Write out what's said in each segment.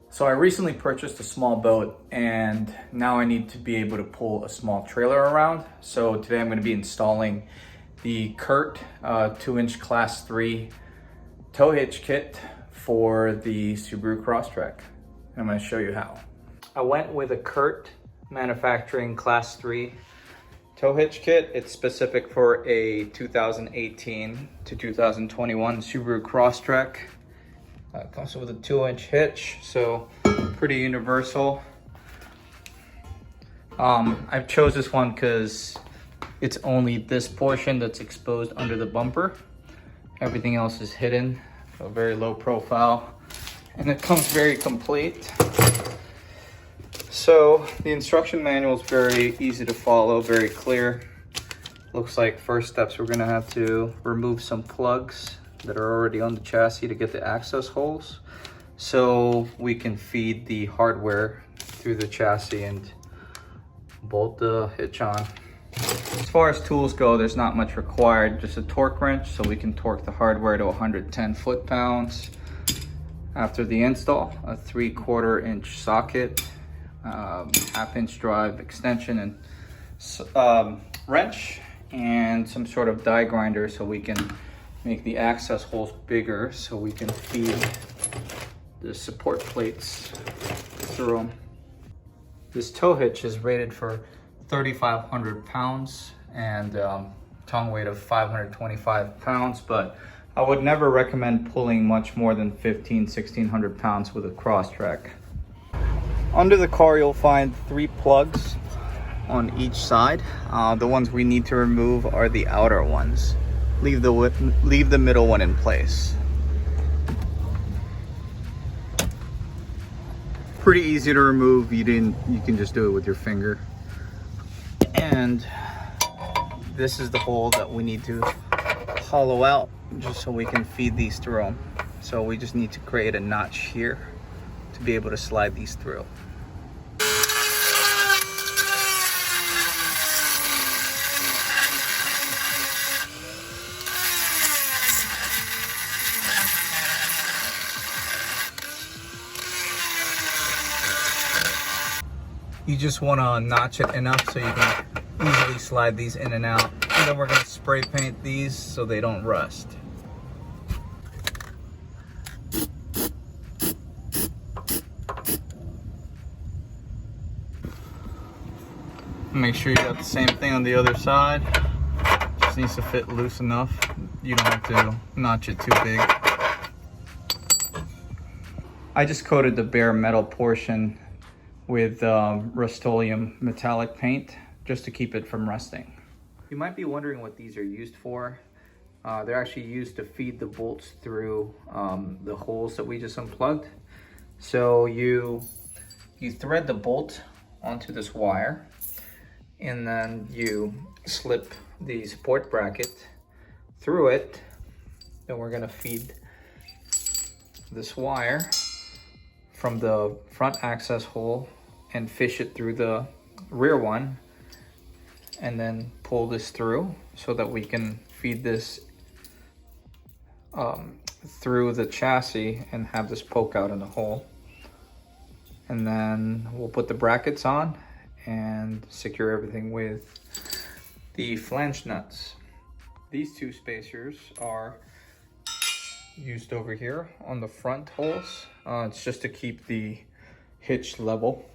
So I recently purchased a small boat and now I need to be able to pull a small trailer around. So today I'm going to be installing the CURT 2-inch Class 3 tow hitch kit for the Subaru Crosstrek. I'm going to show you how. I went with a CURT manufacturing Class 3 tow hitch kit. It's specific for a 2018 to 2021 Subaru Crosstrek. It comes with a 2-inch hitch, so pretty universal. I chose this one because it's only this portion that's exposed under the bumper. Everything else is hidden, so very low profile. And it comes very complete. So the instruction manual is very easy to follow, very clear. Looks like first steps we're gonna have to remove some plugs that are already on the chassis to get the access holes so we can feed the hardware through the chassis and bolt the hitch on. As far as tools go, there's not much required, just a torque wrench so we can torque the hardware to 110 foot-pounds. After the install, a 3/4 inch socket, 1/2 inch drive extension and wrench, and some sort of die grinder so we can make the access holes bigger so we can feed the support plates through them. This tow hitch is rated for 3,500 pounds and tongue weight of 525 pounds, but I would never recommend pulling much more than 1,600 pounds with a Crosstrek. Under the car, you'll find 3 plugs on each side. The ones we need to remove are the outer ones. Leave the middle one in place. Pretty easy to remove. You can just do it with your finger. And this is the hole that we need to hollow out just so we can feed these through. So we just need to create a notch here to be able to slide these through. You just want to notch it enough so you can easily slide these in and out. And then we're going to spray paint these so they don't rust. Make sure you got the same thing on the other side. Just needs to fit loose enough. You don't have to notch it too big. I just coated the bare metal portion with Rust-Oleum metallic paint just to keep it from rusting. You might be wondering what these are used for. They're actually used to feed the bolts through the holes that we just unplugged. So you thread the bolt onto this wire and then you slip the support bracket through it. Then we're gonna feed this wire from the front access hole and fish it through the rear one, and then pull this through so that we can feed this through the chassis and have this poke out in the hole. And then we'll put the brackets on and secure everything with the flange nuts. These 2 spacers are used over here on the front holes. It's just to keep the hitch level.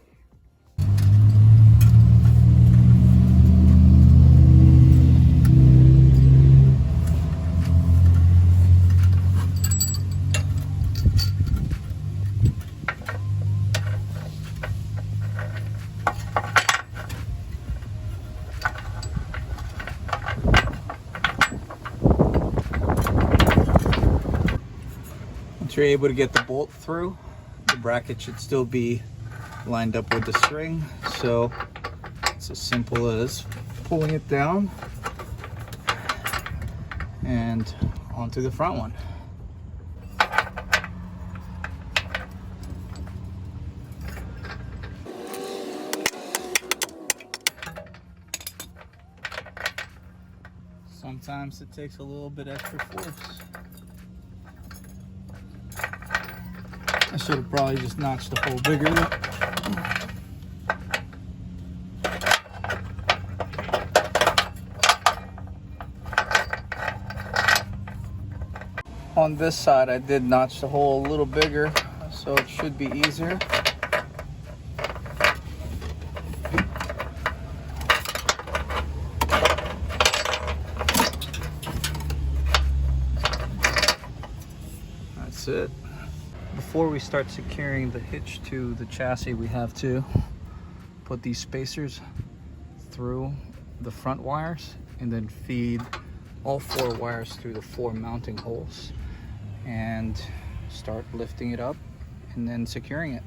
Once you're able to get the bolt through, the bracket should still be lined up with the string. So it's as simple as pulling it down and onto the front one. Sometimes it takes a little bit extra force. I should have probably just notched the hole bigger. On this side, I did notch the hole a little bigger, so it should be easier. That's it. Before we start securing the hitch to the chassis, we have to put these spacers through the front wires and then feed all 4 wires through the 4 mounting holes and start lifting it up and then securing it.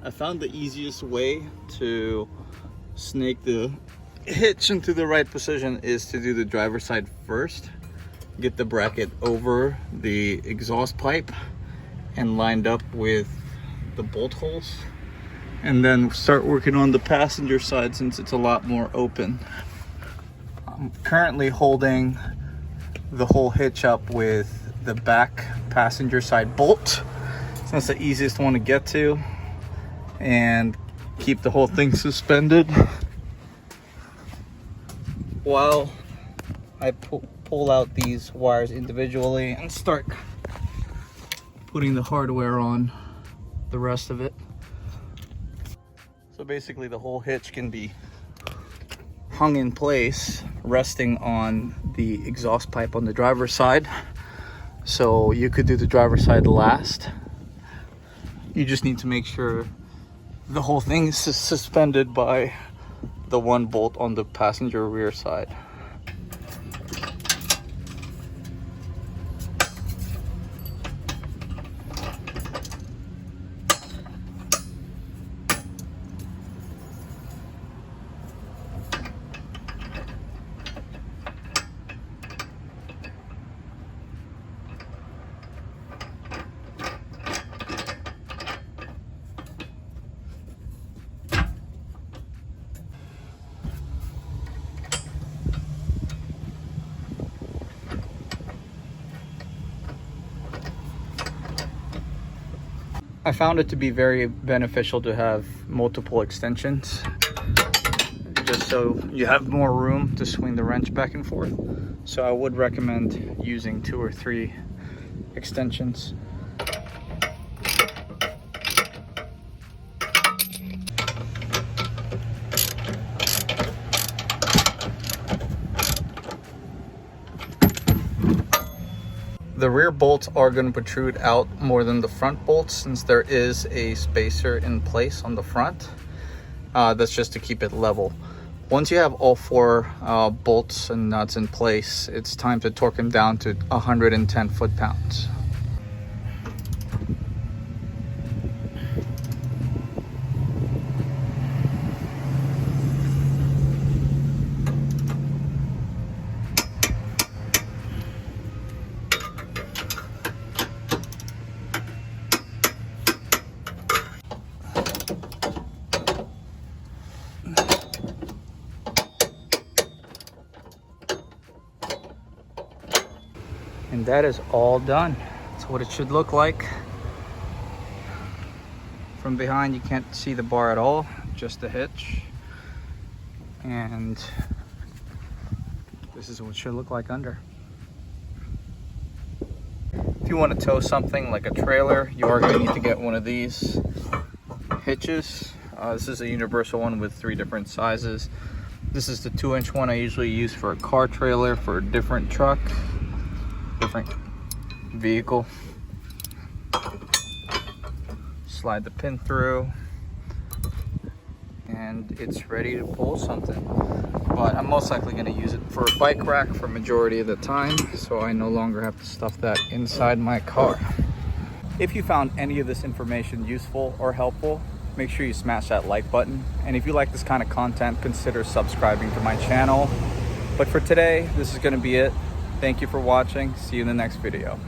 I found the easiest way to snake the hitch into the right position is to do the driver's side first. Get the bracket over the exhaust pipe and lined up with the bolt holes, and then start working on the passenger side since it's a lot more open. I'm currently holding the whole hitch up with the back passenger side bolt. So that's the easiest one to get to and keep the whole thing suspended while I pull out these wires individually and start putting the hardware on the rest of it. So basically the whole hitch can be hung in place resting on the exhaust pipe on the driver's side. So you could do the driver's side last. You just need to make sure the whole thing is suspended by the 1 bolt on the passenger rear side. I found it to be very beneficial to have multiple extensions, just so you have more room to swing the wrench back and forth. So I would recommend using 2 or 3 extensions. The rear bolts are going to protrude out more than the front bolts since there is a spacer in place on the front. That's just to keep it level. Once you have all 4 bolts and nuts in place, it's time to torque them down to 110 foot-pounds. And that is all done. That's what it should look like. From behind you can't see the bar at all, just the hitch. And this is what it should look like under. If you want to tow something like a trailer, you are going to need to get one of these hitches. This is a universal one with 3 different sizes. This is the 2-inch one I usually use for a car trailer, for a different truck, different vehicle. Slide the pin through and it's ready to pull something. But I'm most likely going to use it for a bike rack for majority of the time, so I no longer have to stuff that inside my car. If you found any of this information useful or helpful, make sure you smash that like button. And if you like this kind of content, consider subscribing to my channel. But for today, this is going to be it. Thank you for watching. See you in the next video.